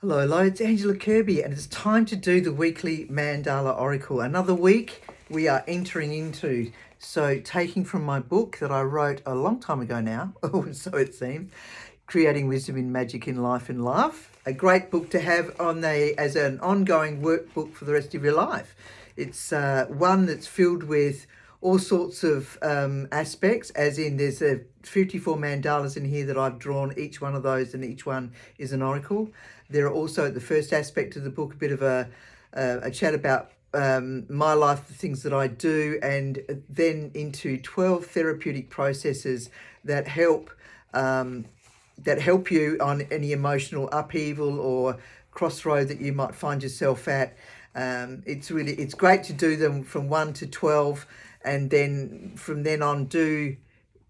Hello, it's Angela Kirby, and it's time to do the weekly Mandala Oracle. Another week we are entering into. So, taking from my book that I wrote a long time ago now, so it seems, Creating Wisdom in Magic in Life and Love. A great book to have as an ongoing workbook for the rest of your life. It's one that's filled with all sorts of aspects, as in there's 54 mandalas in here that I've drawn, each one of those, and each one is an oracle. There are also, the first aspect of the book, a bit of a chat about my life, the things that I do, and then into 12 therapeutic processes that help you on any emotional upheaval or crossroad that you might find yourself at. It's great to do them from 1 to 12, and then from then on do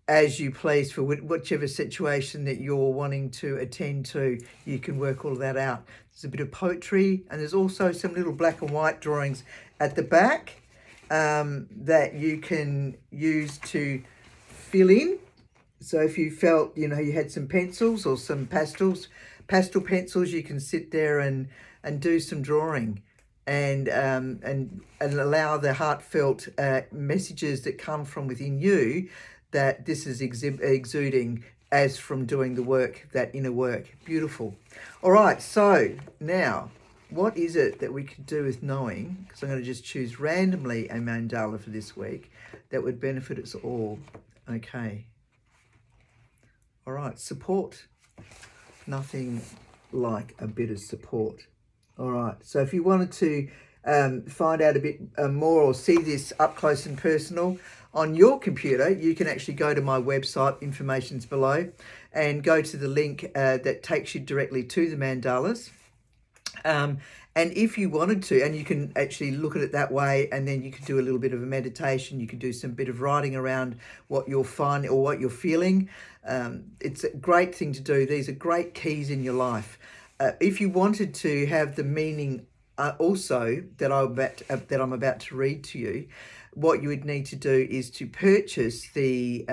as you please for whichever situation that you're wanting to attend to. You can work all of that out. There's a bit of poetry, and there's also some little black and white drawings at the back that you can use to fill in. So if you felt, you had some pencils or some pastel pencils, you can sit there and do some drawing and allow the heartfelt messages that come from within you, that this is exuding as from doing the work, that inner work. Beautiful. All right, so now, what is it that we could do with knowing, because I'm going to just choose randomly a mandala for this week, that would benefit us all. Okay. All right, support. Nothing like a bit of support. All right, so if you wanted to find out a bit more or see this up close and personal on your computer, you can actually go to my website, information's below, and go to the link that takes you directly to the mandalas. And if you wanted to, and you can actually look at it that way, and then you can do a little bit of a meditation, you can do some bit of writing around what you'll find or what you're feeling. It's a great thing to do. These are great keys in your life. If you wanted to have the meaning also that I'm about to read to you, what you would need to do is to purchase the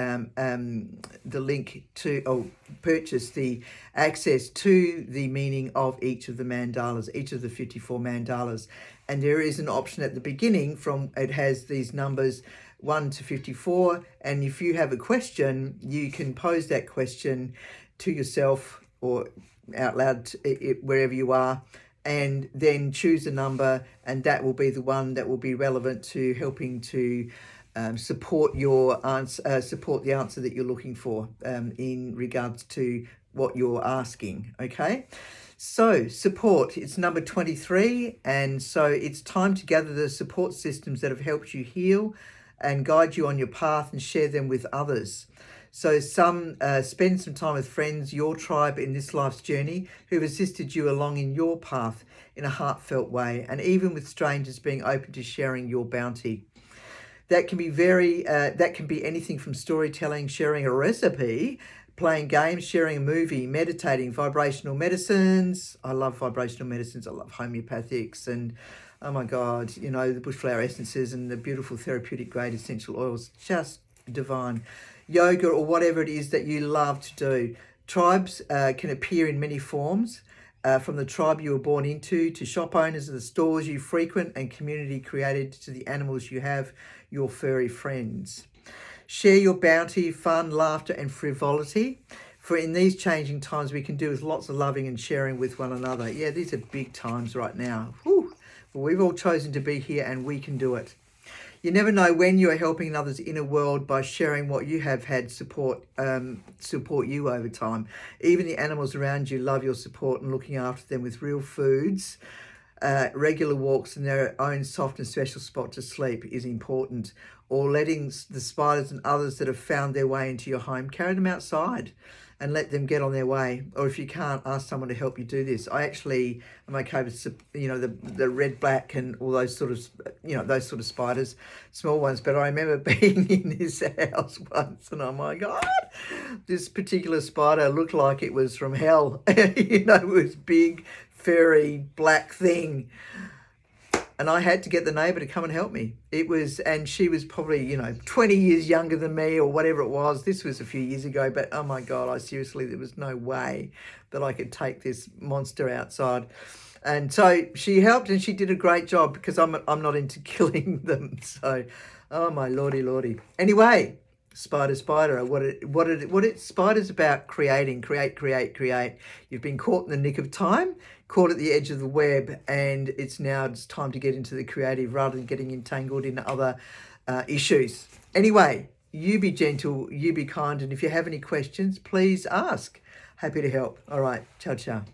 link to, or purchase the access to the meaning of each of the mandalas, each of the 54 mandalas. And there is an option at the beginning it has these numbers 1 to 54. And if you have a question, you can pose that question to yourself or out loud wherever you are, and then choose a number, and that will be the one that will be relevant to helping to support your answer, support the answer that you're looking for in regards to what you're asking. Okay, so support, it's number 23, and so it's time to gather the support systems that have helped you heal and guide you on your path and share them with others. So spend some time with friends, your tribe in this life's journey, who've assisted you along in your path in a heartfelt way, and even with strangers, being open to sharing your bounty. That can be anything from storytelling, sharing a recipe, playing games, sharing a movie, meditating, vibrational medicines. I love vibrational medicines. I love homeopathics, and oh my God, the bushflower essences and the beautiful therapeutic grade essential oils, just divine. Yoga, or whatever it is that you love to do. Tribes can appear in many forms, from the tribe you were born into, to shop owners of the stores you frequent, and community created, to the animals you have, your furry friends. Share your bounty, fun, laughter, and frivolity. For in these changing times, we can do with lots of loving and sharing with one another. Yeah, these are big times right now. Whew. Well, we've all chosen to be here, and we can do it. You never know when you are helping others' inner world by sharing what you have had support you over time. Even the animals around you love your support, and looking after them with real foods, regular walks, and their own soft and special spot to sleep is important. Or letting the spiders and others that have found their way into your home, carry them outside and let them get on their way. Or if you can't, ask someone to help you do this. I actually am okay with, the red, black, and all those sort of spiders, small ones. But I remember being in this house once, and oh my God, this particular spider looked like it was from hell. It was big, furry, black thing. and I had to get the neighbour to come and help me. And she was probably, 20 years younger than me or whatever it was. This was a few years ago, but oh my God, there was no way that I could take this monster outside. And so she helped, and she did a great job, because I'm not into killing them. So, oh my lordy. Anyway, spider, spider's about creating, create. You've been caught in the nick of time, caught at the edge of the web, and it's time to get into the creative rather than getting entangled in other issues. Anyway, you be gentle, you be kind, and if you have any questions, please ask. Happy to help. All right, ciao.